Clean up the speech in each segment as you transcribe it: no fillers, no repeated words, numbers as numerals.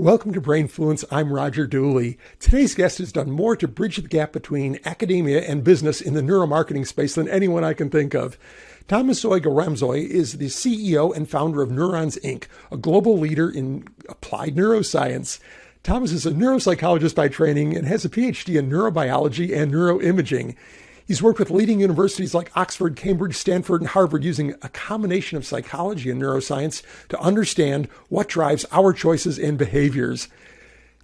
Welcome to Brainfluence. I'm Roger Dooley. Today's guest has done more to bridge the gap between academia and business in the neuromarketing space than anyone I can think of. Thomas Zoëga Ramsøy is the CEO and founder of Neurons Inc., a global leader in applied neuroscience. Thomas is a neuropsychologist by training and has a PhD in neurobiology and neuroimaging. He's worked with leading universities like Oxford, Cambridge, Stanford, and Harvard using a combination of psychology and neuroscience to understand what drives our choices and behaviors.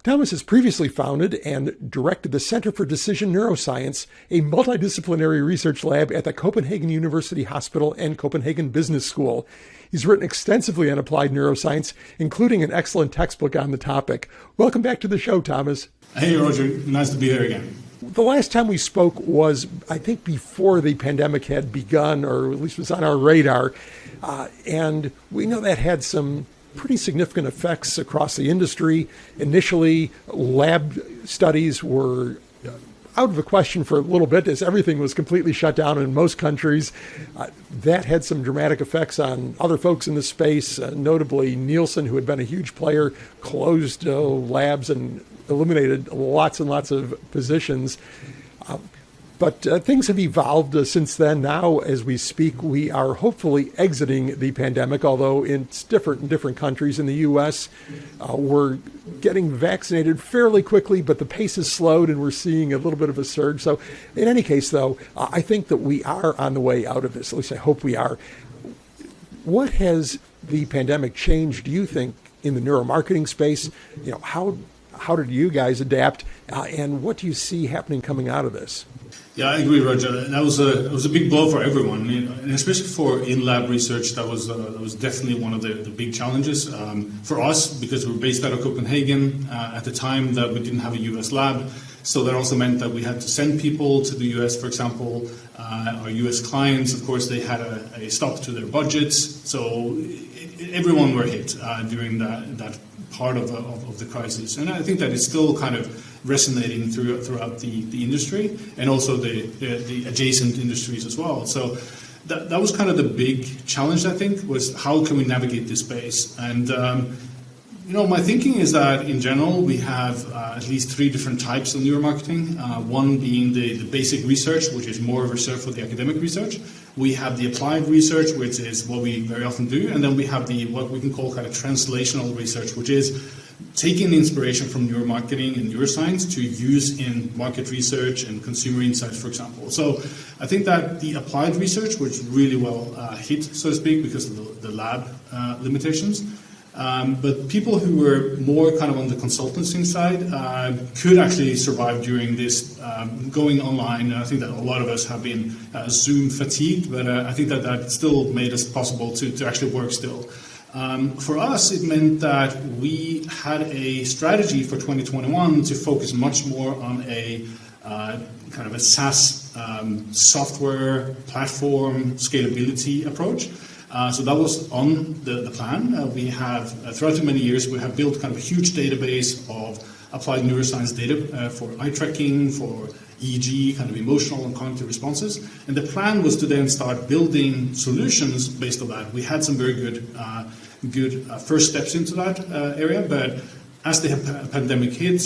Thomas has previously founded and directed the Center for Decision Neuroscience, a multidisciplinary research lab at the Copenhagen University Hospital and Copenhagen Business School. He's written extensively on applied neuroscience, including an excellent textbook on the topic. Welcome back to the show, Thomas. Hey, Roger. Nice to be here again. The last time we spoke was, I think, before the pandemic had begun, or at least was on our radar. And we know that had some pretty significant effects across the industry. Initially, lab studies were out of the question for a little bit as everything was completely shut down in most countries. That had some dramatic effects on other folks in the space, notably Nielsen, who had been a huge player, closed labs and eliminated lots and lots of positions. But things have evolved since then. Now, as we speak, we are hopefully exiting the pandemic, although it's different in different countries. In the U.S., we're getting vaccinated fairly quickly, but the pace has slowed and we're seeing a little bit of a surge. So in any case, though, I think that we are on the way out of this. At least I hope we are. What has the pandemic changed, do you think, in the neuromarketing space? You know, how did you guys adapt, and what do you see happening coming out of this? Yeah, I agree, Roger. That was a big blow for everyone, and especially for in-lab research. That was definitely one of the big challenges for us, because we were based out of Copenhagen at the time that we didn't have a U.S. lab. So that also meant that we had to send people to the U.S. For example, our U.S. clients, of course, they had a stop to their budgets. So everyone were hit during that part of the crisis, and I think that it's still kind of resonating throughout the industry, and also the adjacent industries as well. So that was kind of the big challenge, I think, was how can we navigate this space. And my thinking is that in general we have at least three different types of neuromarketing. One being the basic research, which is more reserved for the academic research. We have the applied research, which is what we very often do, and then we have what we can call kind of translational research, which is taking the inspiration from neuromarketing and neuroscience to use in market research and consumer insights, for example. So I think that the applied research was really well hit, so to speak, because of the lab limitations. But people who were more kind of on the consultancy side could actually survive during this going online. And I think that a lot of us have been Zoom fatigued, but I think that still made us possible to actually work still. For us, it meant that we had a strategy for 2021 to focus much more on a kind of a SaaS software platform scalability approach. So that was on the plan. We have, throughout the many years, we have built kind of a huge database of applied neuroscience data for eye tracking, for EEG, kind of emotional and cognitive responses. And the plan was to then start building solutions based on that. We had some very good first steps into that area, but as the pandemic hit,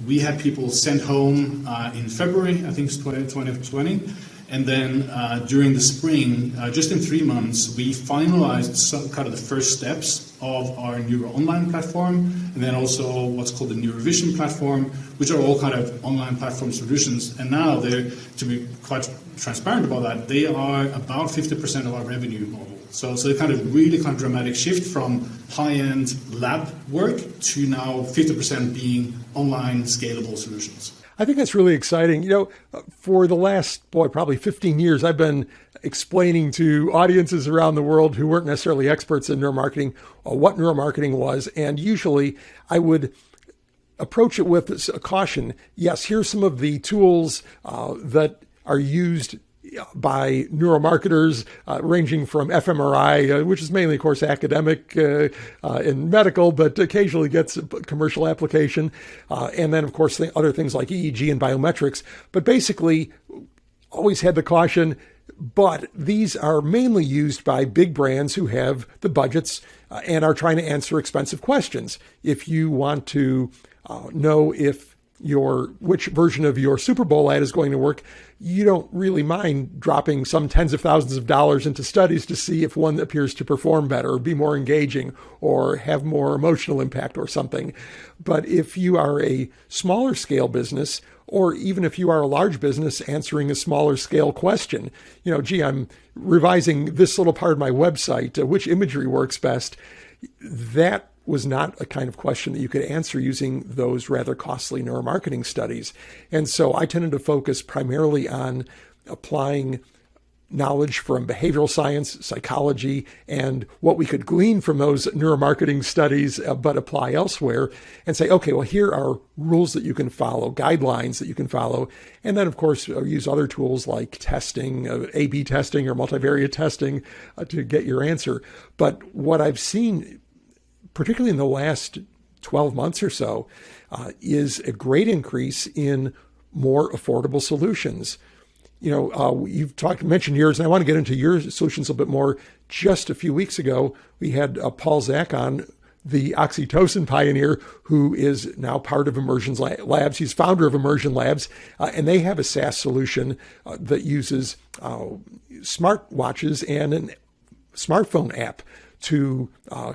we had people sent home in February, I think it's 2020. And then during the spring, just in 3 months, we finalized some kind of the first steps of our Neuro Online platform, and then also what's called the NeuroVision platform, which are all kind of online platform solutions. And now they're, to be quite transparent about that, they are about 50% of our revenue model. So a kind of really kind of dramatic shift from high-end lab work to now 50% being online scalable solutions. I think that's really exciting. You know, for the last, probably 15 years, I've been explaining to audiences around the world who weren't necessarily experts in neuromarketing what neuromarketing was. And usually I would approach it with a caution. Yes, here's some of the tools that are used by neuromarketers, ranging from fMRI, which is mainly, of course, academic and medical, but occasionally gets a commercial application. And then, of course, other things like EEG and biometrics. But basically, always had the caution, But these are mainly used by big brands who have the budgets and are trying to answer expensive questions. If you want to know if which version of your Super Bowl ad is going to work, you don't really mind dropping some tens of thousands of dollars into studies to see if one appears to perform better or be more engaging or have more emotional impact or something. But if you are a smaller scale business, or even if you are a large business answering a smaller scale question, I'm revising this little part of my website, which imagery works best, that was not a kind of question that you could answer using those rather costly neuromarketing studies. And so I tended to focus primarily on applying knowledge from behavioral science, psychology, and what we could glean from those neuromarketing studies, but apply elsewhere and say, okay, well, here are rules that you can follow, guidelines that you can follow. And then, of course, use other tools like testing, A/B testing or multivariate testing to get your answer. But what I've seen, particularly in the last 12 months or so, is a great increase in more affordable solutions. You've mentioned yours, and I want to get into your solutions a little bit more. Just a few weeks ago, we had Paul Zak on, the oxytocin pioneer, who is now part of Immersion Labs. He's founder of Immersion Labs, and they have a SaaS solution that uses smartwatches and a smartphone app to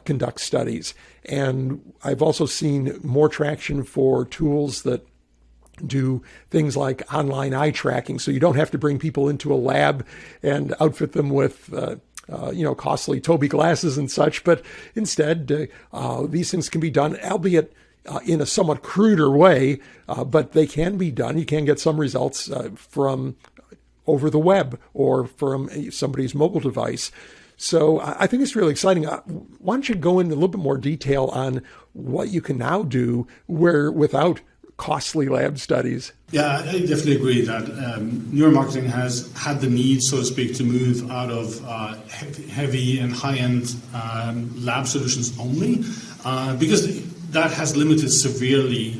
conduct studies. And I've also seen more traction for tools that do things like online eye tracking, so you don't have to bring people into a lab and outfit them with costly Tobii glasses and such, but instead these things can be done, albeit in a somewhat cruder way, but they can be done. You can get some results from over the web or from somebody's mobile device. So I think it's really exciting. Why don't you go into a little bit more detail on what you can now do without costly lab studies? Yeah, I definitely agree that neuromarketing has had the need, so to speak, to move out of heavy and high-end lab solutions only, because that has limited severely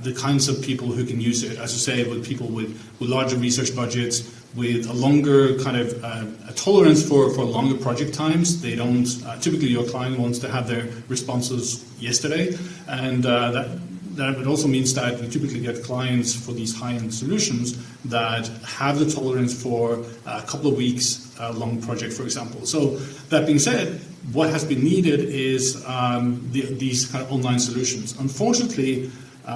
the kinds of people who can use it. As you say, with people with larger research budgets, with a longer kind of a tolerance for longer project times. They don't, typically your client wants to have their responses yesterday, and that also means that we typically get clients for these high-end solutions that have the tolerance for a couple of weeks long project, for example. So that being said, what has been needed is these kind of online solutions. Unfortunately,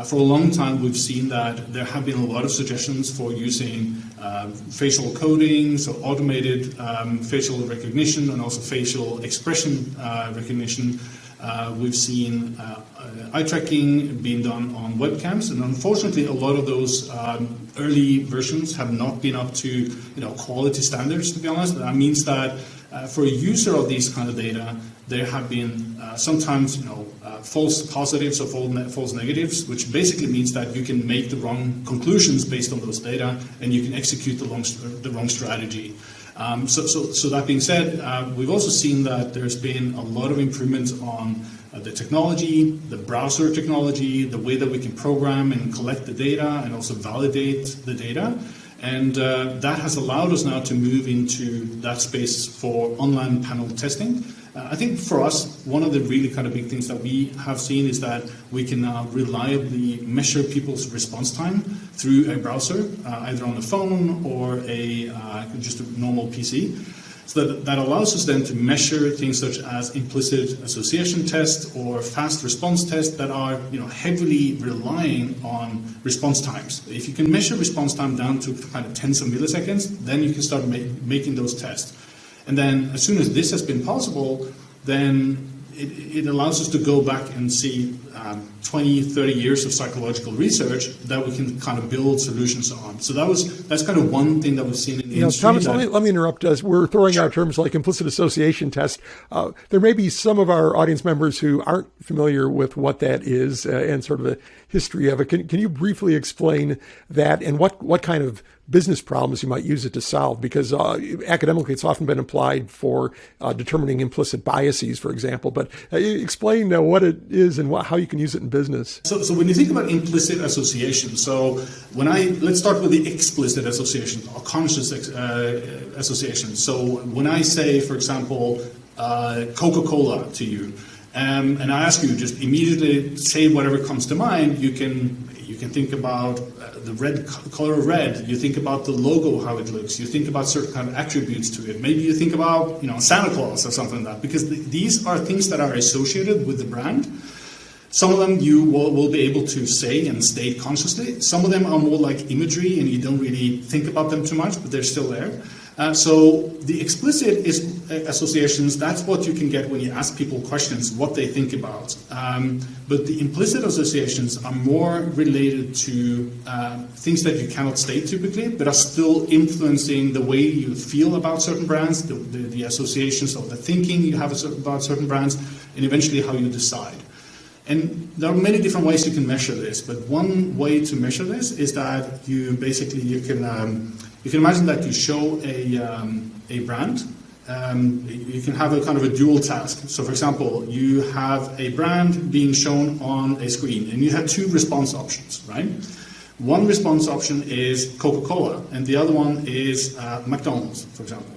for a long time, we've seen that there have been a lot of suggestions for using facial coding, so automated facial recognition and also facial expression recognition. We've seen eye tracking being done on webcams, and unfortunately, a lot of those early versions have not been up to quality standards. To be honest, that means that for a user of these kind of data, there have been sometimes false positives or false negatives, which basically means that you can make the wrong conclusions based on those data, and you can execute the wrong strategy. So that being said, we've also seen that there's been a lot of improvements on the technology, the browser technology, the way that we can program and collect the data and also validate the data. And that has allowed us now to move into that space for online panel testing. I think for us, one of the really kind of big things that we have seen is that we can now reliably measure people's response time through a browser, either on a phone or just a normal PC. So that allows us then to measure things such as implicit association tests or fast response tests that are heavily relying on response times. If you can measure response time down to kind of tens of milliseconds, then you can start making those tests. And then as soon as this has been possible, then it allows us to go back and see 20, 30 years of psychological research that we can kind of build solutions on. So that's kind of one thing that we've seen in the industry. Thomas, let me interrupt us. We're throwing out terms like implicit association test. There may be some of our audience members who aren't familiar with what that is and sort of the history of it. Can you briefly explain that and what kind of business problems you might use it to solve? Because academically, it's often been applied for determining implicit biases, for example. But explain what it is and how you can use it in business. So when you think about implicit association, let's start with the explicit association or conscious association. So when I say, for example, Coca-Cola to you, and I ask you just immediately say whatever comes to mind, you can think about the color of red. You think about the logo, how it looks. You think about certain kind of attributes to it. Maybe you think about Santa Claus or something like that, because these are things that are associated with the brand. Some of them you will be able to say and state consciously. Some of them are more like imagery, and you don't really think about them too much, but they're still there. So the explicit associations, that's what you can get when you ask people questions, what they think about. But the implicit associations are more related to things that you cannot state typically, but are still influencing the way you feel about certain brands, the associations of the thinking you have about certain brands, and eventually how you decide. And there are many different ways you can measure this, but one way to measure this is that you can imagine that you show a brand. You can have a kind of a dual task. So, for example, you have a brand being shown on a screen, and you have two response options, right? One response option is Coca-Cola, and the other one is McDonald's, for example.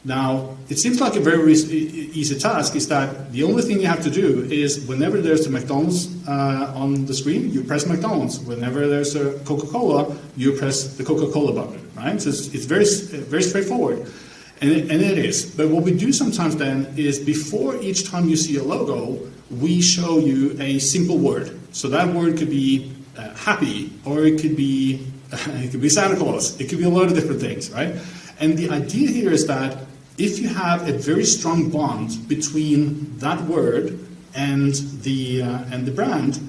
Now, it seems like a very easy task, is that the only thing you have to do is whenever there's a McDonald's on the screen, you press McDonald's. Whenever there's a Coca-Cola, you press the Coca-Cola button, right? So it's very, very straightforward. And it is. But what we do sometimes then is before each time you see a logo, we show you a simple word. So that word could be happy, or it could be Santa Claus. It could be a lot of different things, right? And the idea here is that if you have a very strong bond between that word and the brand,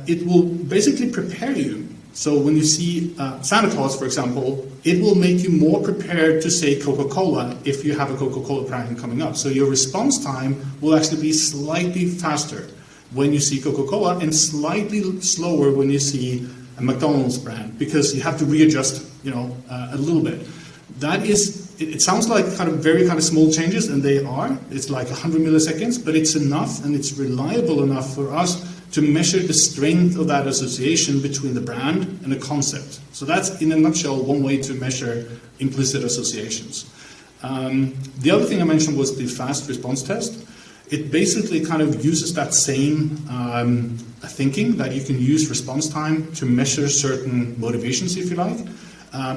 it will basically prepare you. So when you see Santa Claus, for example, it will make you more prepared to say Coca-Cola if you have a Coca-Cola brand coming up. So your response time will actually be slightly faster when you see Coca-Cola and slightly slower when you see a McDonald's brand, because you have to readjust, a little bit. That is, it sounds like very small changes, and they are. It's like 100 milliseconds, but it's enough, and it's reliable enough for us to measure the strength of that association between the brand and the concept. So that's, in a nutshell, one way to measure implicit associations. The other thing I mentioned was the fast response test. It basically uses that same thinking, that you can use response time to measure certain motivations, if you like.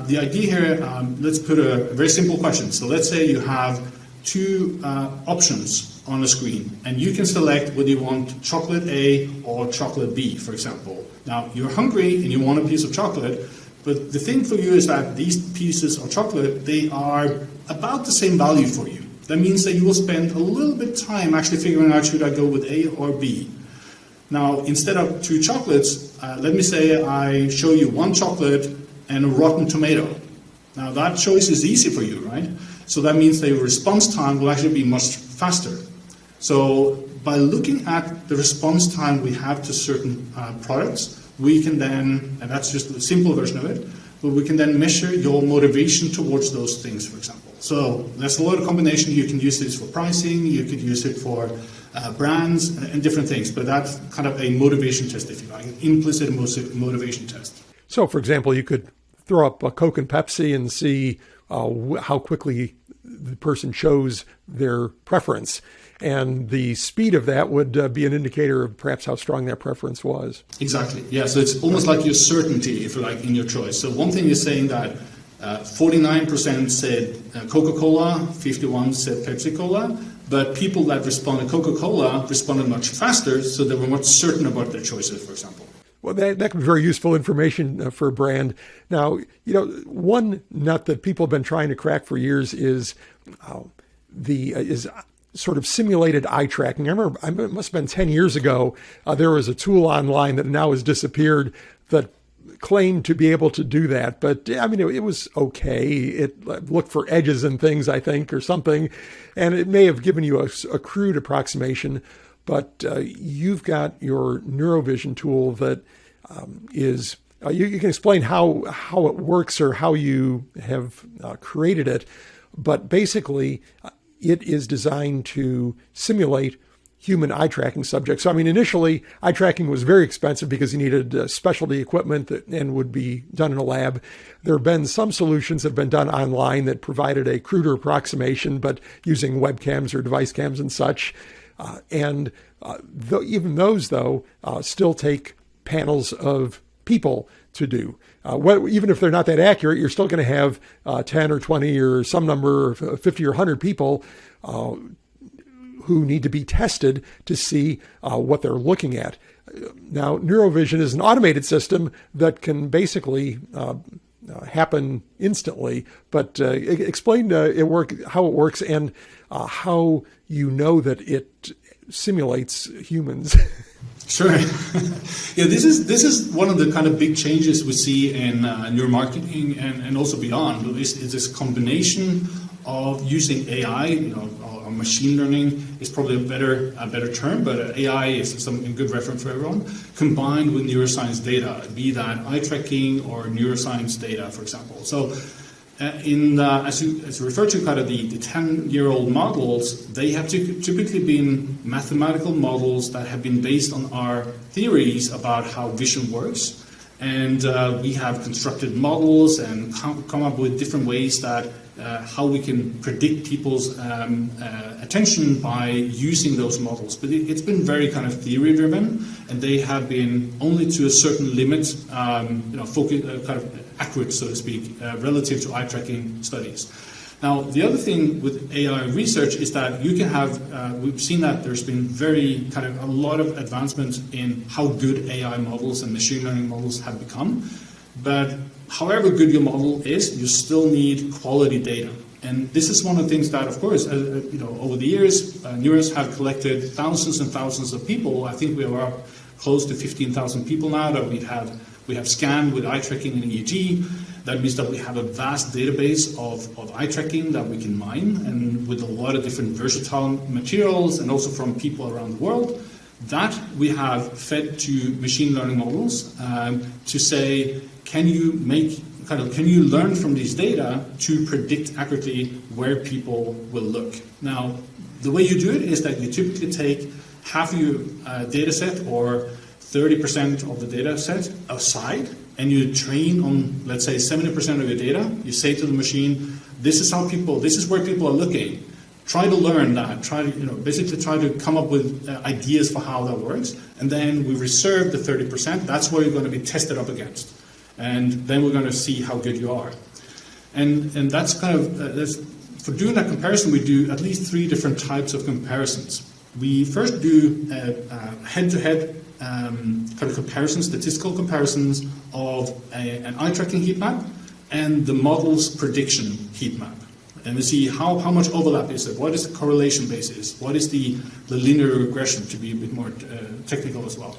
The idea here, let's put a very simple question. So let's say you have two options on the screen, and you can select whether you want chocolate A or chocolate B, for example. Now, you're hungry and you want a piece of chocolate, but the thing for you is that these pieces of chocolate, they are about the same value for you. That means that you will spend a little bit of time actually figuring out, should I go with A or B? Now, instead of two chocolates, let me say I show you one chocolate and a rotten tomato. Now that choice is easy for you, right? So that means that your response time will actually be much faster. So by looking at the response time we have to certain products, we can then, and that's just a simple version of it, but we can then measure your motivation towards those things, for example. So there's a lot of combination. You can use this for pricing, you could use it for brands and different things, but that's kind of a motivation test, if you like, an implicit motivation test. So, for example, you could throw up a Coke and Pepsi and see how quickly the person chose their preference. And the speed of that would be an indicator of perhaps how strong that preference was. Exactly. Yeah, so it's almost like your certainty, if you like, in your choice. So one thing is saying that 49% said Coca-Cola, 51% said Pepsi-Cola, but people that responded Coca-Cola responded much faster, so they were much certain about their choices, for example. Well, that can be very useful information for a brand. Now, one nut that people have been trying to crack for years is sort of simulated eye tracking. I remember, it must have been 10 years ago, there was a tool online that now has disappeared that claimed to be able to do that. But it was okay. It looked for edges and things, I think, or something. And it may have given you a crude approximation. But you've got your NeuroVision tool that is, you can explain how it works or how you have created it. But basically, it is designed to simulate human eye tracking subjects. So, I mean, initially, eye tracking was very expensive because you needed specialty equipment and would be done in a lab. There have been some solutions that have been done online that provided a cruder approximation, but using webcams or device cams and such. Even those, though, still take panels of people to do. Even if they're not that accurate, you're still going to have 10 or 20 or some number of 50 or 100 people who need to be tested to see what they're looking at. Now, NeuroVision is an automated system that can basically happen instantly, but explain how it works and how you know that it simulates humans. Sure. Yeah, this is one of the kind of big changes we see in neuromarketing and also beyond. Is this combination of using AI, or machine learning is probably a better term, but AI is a good reference for everyone, combined with neuroscience data, be that eye tracking or neuroscience data, for example. So as you refer to kind of the 10-year-old models, they have typically been mathematical models that have been based on our theories about how vision works. And we have constructed models and come up with different ways that how we can predict people's attention by using those models. But it's been very kind of theory-driven, and they have been only to a certain limit, focus, kind of accurate, so to speak, relative to eye tracking studies. Now, the other thing with AI research is that you can have, we've seen that there's been very kind of a lot of advancement in how good AI models and machine learning models have become. But however good your model is, you still need quality data. And this is one of the things that, of course, over the years, Neuros have collected thousands and thousands of people. I think we are up close to 15,000 people now that we have scanned with eye tracking and EEG. That means that we have a vast database of eye tracking that we can mine, and with a lot of different versatile materials and also from people around the world. That we have fed to machine learning models to say, can you learn from these data to predict accurately where people will look? Now, the way you do it is that you typically take half of your data set or 30% of the data set aside, and you train on, let's say, 70% of your data. You say to the machine, this is where people are looking. Try to learn that. Basically try to come up with ideas for how that works. And then we reserve the 30%. That's where you're going to be tested up against. And then we're going to see how good you are. And that's kind of, for doing that comparison, we do at least 3 different types of comparisons. We first do head-to-head kind of comparisons, statistical comparisons of an eye tracking heat map and the model's prediction heat map. And we see how much overlap is there, what is the correlation basis, what is the linear regression, to be a bit more technical as well.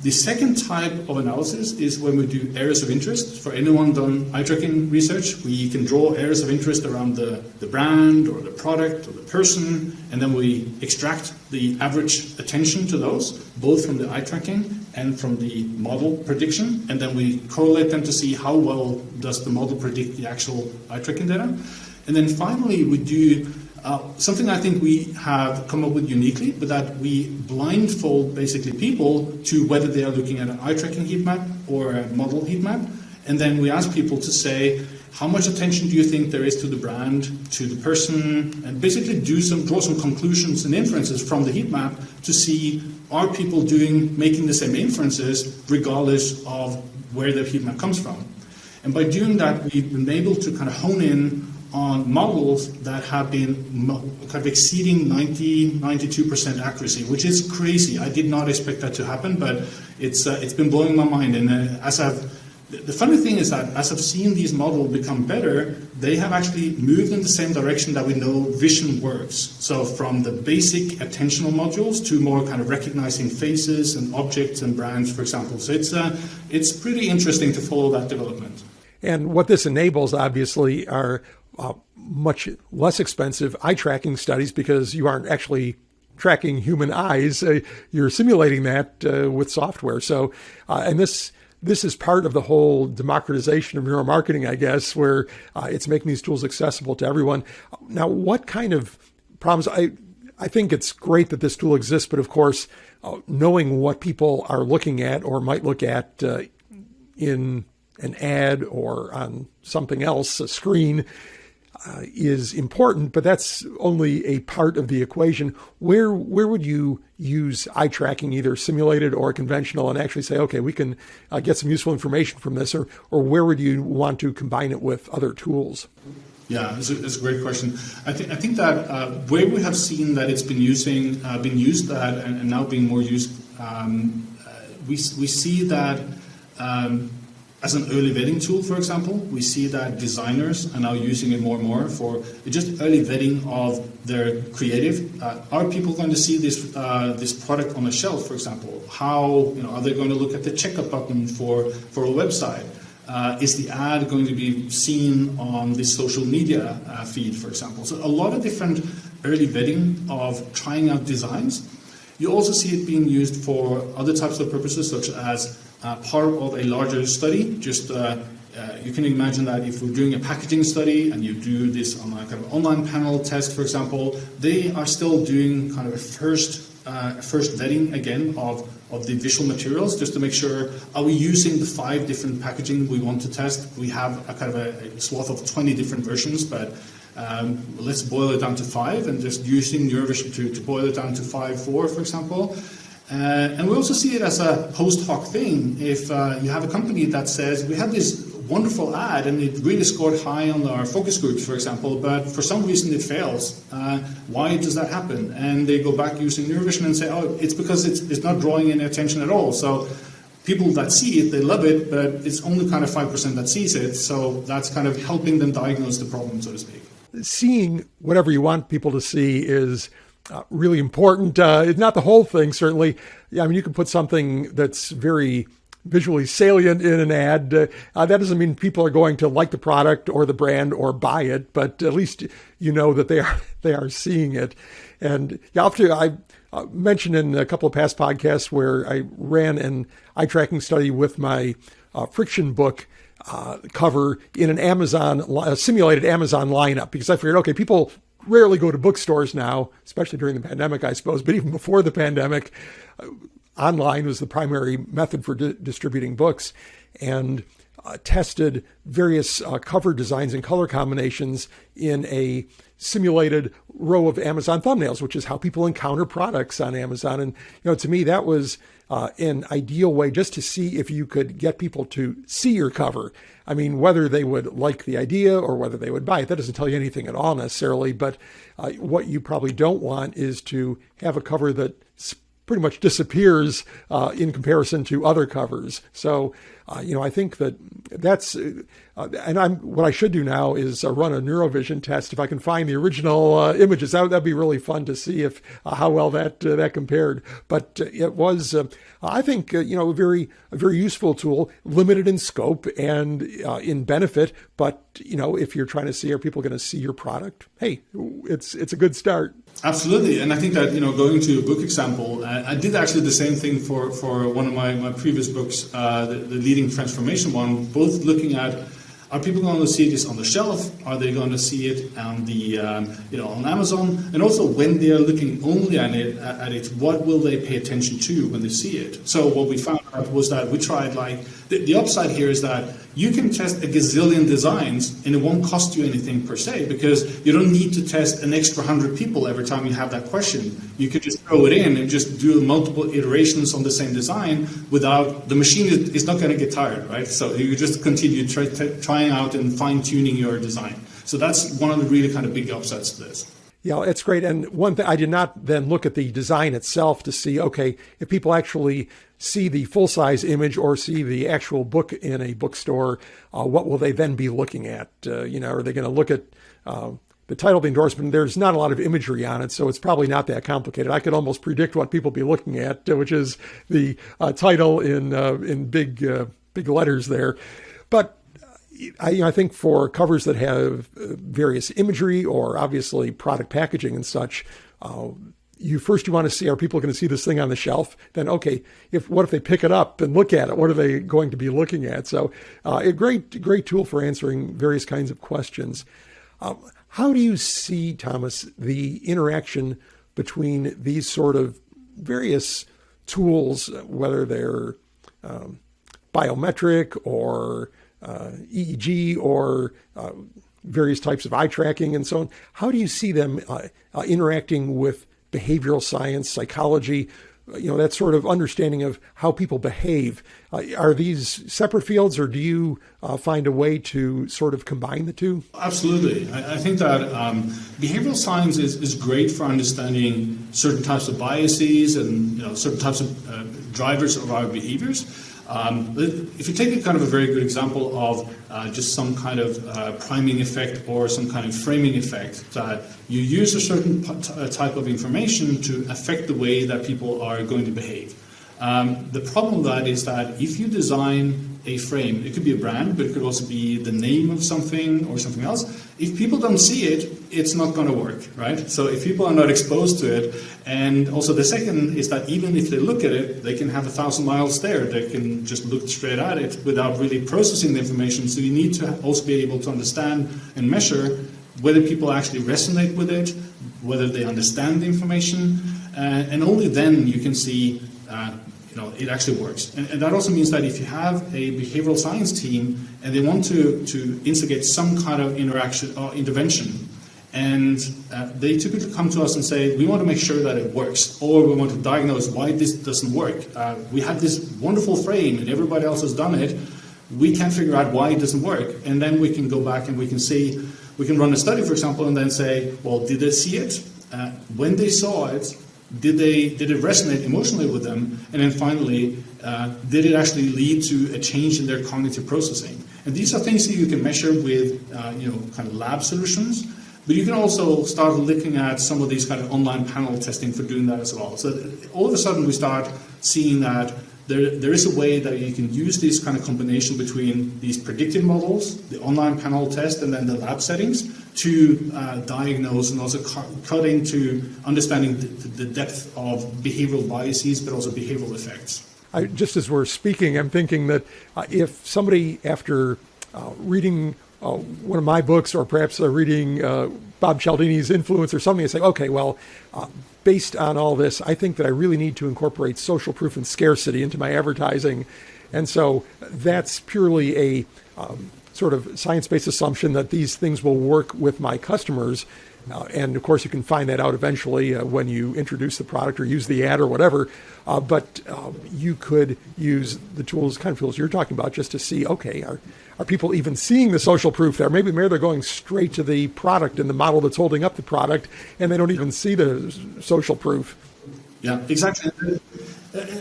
The second type of analysis is when we do areas of interest. For anyone done eye tracking research, we can draw areas of interest around the brand or the product or the person, and then we extract the average attention to those, both from the eye tracking and from the model prediction, and then we correlate them to see how well does the model predict the actual eye tracking data. And then finally, we do something I think we have come up with uniquely, but that we blindfold basically people to whether they are looking at an eye tracking heat map or a model heat map. And then we ask people to say, how much attention do you think there is to the brand, to the person, and basically draw some conclusions and inferences from the heat map to see, are people making the same inferences regardless of where the heat map comes from. And by doing that, we've been able to kind of hone in on models that have been kind of exceeding 92% accuracy, which is crazy. I did not expect that to happen, but it's been blowing my mind. And the funny thing is that as I've seen these models become better, they have actually moved in the same direction that we know vision works. So from the basic attentional modules to more kind of recognizing faces and objects and brands, for example. So it's pretty interesting to follow that development. And what this enables, obviously, are much less expensive eye tracking studies because you aren't actually tracking human eyes. You're simulating that with software. So, and this is part of the whole democratization of neuromarketing, I guess, where it's making these tools accessible to everyone. Now, what kind of problems? I think it's great that this tool exists, but of course, knowing what people are looking at or might look at in an ad or on something else, a screen, is important, but that's only a part of the equation. Where would you use eye tracking, either simulated or conventional, and actually say, okay, we can get some useful information from this, or where would you want to combine it with other tools? Yeah, it's a great question. I think that where we have seen that it's been used and now being more used, we see that as an early vetting tool, for example. We see that designers are now using it more and more for just early vetting of their creative. Are people going to see this product on a shelf, for example? How are they going to look at the checkout button for a website? Is the ad going to be seen on the social media feed, for example? So a lot of different early vetting of trying out designs. You also see it being used for other types of purposes, such as part of a larger study. Just you can imagine that if we're doing a packaging study and you do this on a kind of online panel test, for example, they are still doing kind of a first vetting again of the visual materials, just to make sure, are we using the 5 different packaging we want to test? We have a kind of a swath of 20 different versions, but let's boil it down to 5, and just using Neurovision to boil it down to 4, for example. And we also see it as a post hoc thing. If you have a company that says, we have this wonderful ad and it really scored high on our focus groups, for example, but for some reason it fails. Why does that happen? And they go back using Neurovision and say, oh, it's because it's not drawing any attention at all. So people that see it, they love it, but it's only kind of 5% that sees it. So that's kind of helping them diagnose the problem, so to speak. Seeing whatever you want people to see is really important. It's not the whole thing, certainly. I mean, you can put something that's very visually salient in an ad. That doesn't mean people are going to like the product or the brand or buy it, but at least you know that they are seeing it. And I mentioned in a couple of past podcasts where I ran an eye tracking study with my friction book cover in a simulated Amazon lineup, because I figured, okay, people rarely go to bookstores now, especially during the pandemic, I suppose, but even before the pandemic, online was the primary method for distributing books, and tested various cover designs and color combinations in a simulated row of Amazon thumbnails, which is how people encounter products on Amazon. And, to me, that was an ideal way just to see if you could get people to see your cover. I mean, whether they would like the idea or whether they would buy it, that doesn't tell you anything at all necessarily. But what you probably don't want is to have a cover that pretty much disappears in comparison to other covers. So, I think that's, what I should do now is run a Neurovision test if I can find the original images. That'd be really fun to see if how well that compared. But it was, I think, a very useful tool, limited in scope and in benefit. But if you're trying to see, are people going to see your product? Hey, it's a good start. Absolutely, and I think that going to a book example, I did actually the same thing for one of my previous books, the Leading Transformation one. Both looking at, are people going to see this on the shelf? Are they going to see it on the on Amazon? And also, when they are looking only at it, what will they pay attention to when they see it? So what we found out was that we tried the upside here is that you can test a gazillion designs and it won't cost you anything per se, because you don't need to test an extra 100 people every time you have that question. You could just throw it in and just do multiple iterations on the same design without, the machine is not going to get tired, right? So you just continue trying out and fine-tuning your design. So that's one of the really kind of big upsides to this. Yeah, it's great. And one thing, I did not then look at the design itself to see, okay, if people actually see the full-size image or see the actual book in a bookstore, what will they then be looking at? Are they going to look at the title of the endorsement? There's not a lot of imagery on it, so it's probably not that complicated. I could almost predict what people be looking at, which is the title in big letters there. But I think for covers that have various imagery or obviously product packaging and such, you want to see, are people going to see this thing on the shelf? Then, okay, what if they pick it up and look at it? What are they going to be looking at? So a great tool for answering various kinds of questions. How do you see, Thomas, the interaction between these sort of various tools, whether they're biometric or EEG or various types of eye tracking and so on. How do you see them interacting with behavioral science, psychology, that sort of understanding of how people behave? Are these separate fields, or do you find a way to sort of combine the two? Absolutely. I think that behavioral science is great for understanding certain types of biases and certain types of drivers of our behaviors. If you take a kind of a very good example of just some kind of priming effect or some kind of framing effect, that you use a certain type of information to affect the way that people are going to behave. The problem with that is that if you design a frame, it could be a brand, but it could also be the name of something or something else. If people don't see it, it's not going to work, right? So if people are not exposed to it, and also the second is that even if they look at it, they can have 1,000 miles stare. They can just look straight at it without really processing the information. So you need to also be able to understand and measure whether people actually resonate with it, whether they understand the information, and only then you can see it actually works. And that also means that if you have a behavioral science team and they want to instigate some kind of interaction or intervention, and they typically come to us and say, we want to make sure that it works, or we want to diagnose why this doesn't work. We have this wonderful frame and everybody else has done it. We can't figure out why it doesn't work. And then we can go back and we can run a study, for example, and then say, well, did they see it? When they saw it, did it resonate emotionally with them? And then finally, did it actually lead to a change in their cognitive processing? And these are things that you can measure with kind of lab solutions, but you can also start looking at some of these kind of online panel testing for doing that as well. So all of a sudden we start seeing that there is a way that you can use this kind of combination between these predictive models, the online panel test, and then the lab settings to diagnose and also cut into understanding the depth of behavioral biases, but also behavioral effects. Just as we're speaking, I'm thinking that if somebody, after reading one of my books, or perhaps reading Bob Cialdini's Influence or something, and say, okay, well, based on all this, I think that I really need to incorporate social proof and scarcity into my advertising. And so that's purely a sort of science-based assumption that these things will work with my customers. And of course, you can find that out eventually when you introduce the product or use the ad or whatever. But you could use the tools you're talking about, just to see, okay, are people even seeing the social proof there? Maybe they're going straight to the product and the model that's holding up the product, and they don't even see the social proof. Yeah, exactly.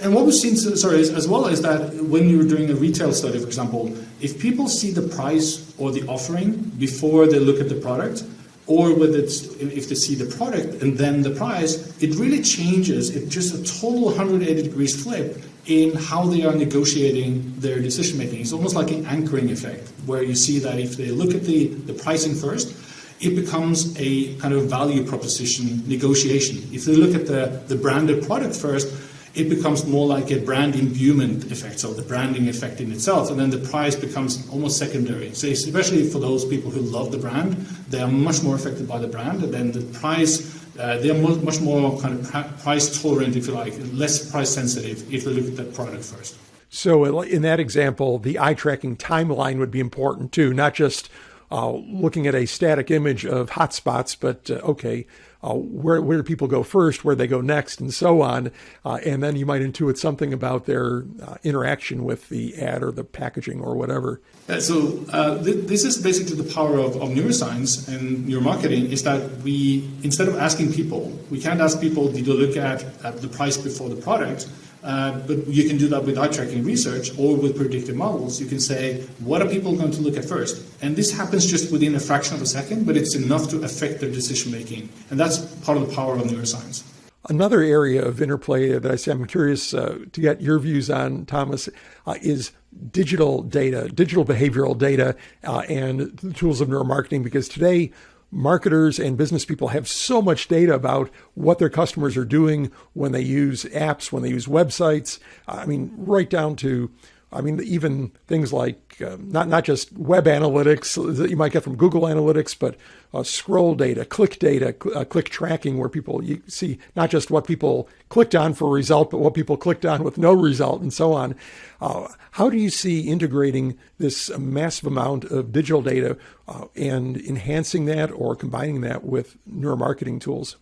And what we've seen, as well, is that when you're doing a retail study, for example, if people see the price or the offering before they look at the product, or if they see the product and then the price, it really changes. It's just a total 180 degrees flip in how they are negotiating their decision making. It's almost like an anchoring effect, where you see that if they look at the pricing first, it becomes a kind of value proposition negotiation. If they look at the branded product first, it becomes more like a brand imbuement effect, so the branding effect in itself, and then the price becomes almost secondary. So especially for those people who love the brand, they are much more affected by the brand, and then the price, they are much more kind of price tolerant, if you like, less price sensitive if they look at the product first. So in that example, the eye tracking timeline would be important too, not just looking at a static image of hotspots, but where do people go first, where they go next, and so on. And then you might intuit something about their interaction with the ad or the packaging or whatever. This is basically the power of neuroscience and neuromarketing, is that we, instead of asking people, we can't ask people, did you look at the price before the product? But you can do that with eye tracking research or with predictive models. You can say, what are people going to look at first? And this happens just within a fraction of a second, but it's enough to affect their decision making. And that's part of the power of neuroscience. Another area of interplay that I'm curious to get your views on, Thomas, is digital data, digital behavioral data, and the tools of neuromarketing, because today marketers and business people have so much data about what their customers are doing when they use apps, when they use websites. I mean, right down to I mean, even things like not just web analytics that you might get from Google Analytics, but scroll data, click tracking, where you see not just what people clicked on for a result, but what people clicked on with no result, and so on. How do you see integrating this massive amount of digital data and enhancing that or combining that with neuromarketing tools?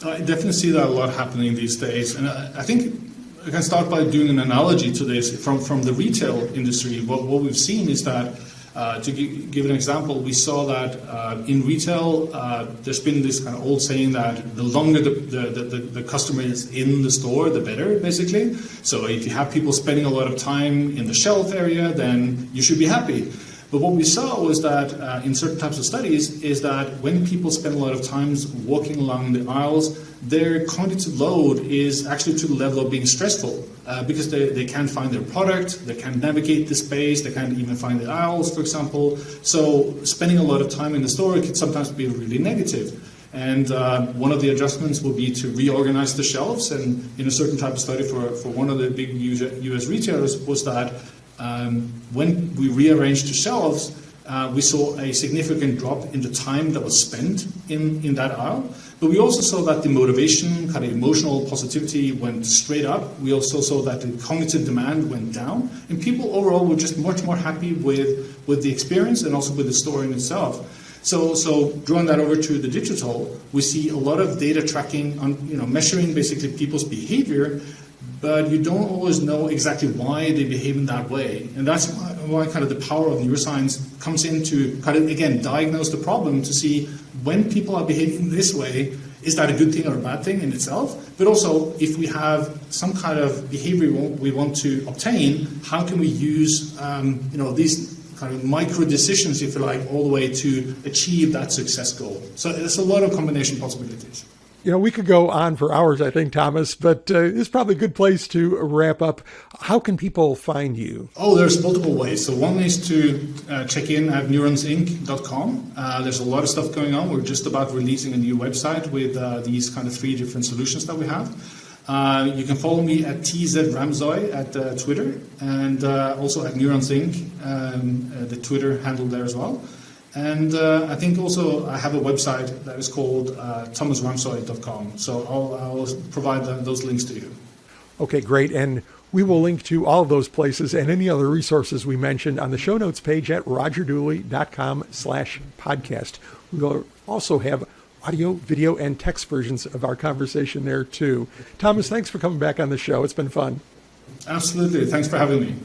I definitely see that a lot happening these days, and I think I can start by doing an analogy to this from the retail industry. What we've seen is that, to give an example, we saw that in retail, there's been this kind of old saying that the longer the customer is in the store, the better, basically. So if you have people spending a lot of time in the shelf area, then you should be happy. But what we saw was that in certain types of studies is that when people spend a lot of time walking along the aisles, their cognitive load is actually to the level of being stressful because they can't find their product, they can't navigate the space, they can't even find the aisles, for example. So spending a lot of time in the store can sometimes be really negative. And one of the adjustments will be to reorganize the shelves. And in a certain type of study for one of the big US retailers was that when we rearranged the shelves, we saw a significant drop in the time that was spent in that aisle. But we also saw that the motivation, kind of emotional positivity went straight up. We also saw that the cognitive demand went down. And people overall were just much more happy with the experience and also with the store in itself. So drawing that over to the digital, we see a lot of data tracking on, measuring basically people's behavior, but you don't always know exactly why they behave in that way. And that's why kind of the power of neuroscience comes in to kind of, again, diagnose the problem to see when people are behaving this way, is that a good thing or a bad thing in itself? But also, if we have some kind of behavior we want to obtain, how can we use, these kind of micro decisions, if you like, all the way to achieve that success goal? So there's a lot of combination possibilities. We could go on for hours, I think, Thomas, but it's probably a good place to wrap up. How can people find you? Oh, there's multiple ways. So one is to check in at neuroscience.com. There's a lot of stuff going on. We're just about releasing a new website with these kind of 3 different solutions that we have. You can follow me at TZ Ramsøy at Twitter, and also at Neurons Inc, the Twitter handle there as well. And I think also I have a website that is called thomasramsøy.com. So I'll provide those links to you. Okay, great. And we will link to all of those places and any other resources we mentioned on the show notes page at rogerdooley.com/podcast. We will also have audio, video, and text versions of our conversation there too. Thomas, thanks for coming back on the show. It's been fun. Absolutely. Thanks for having me.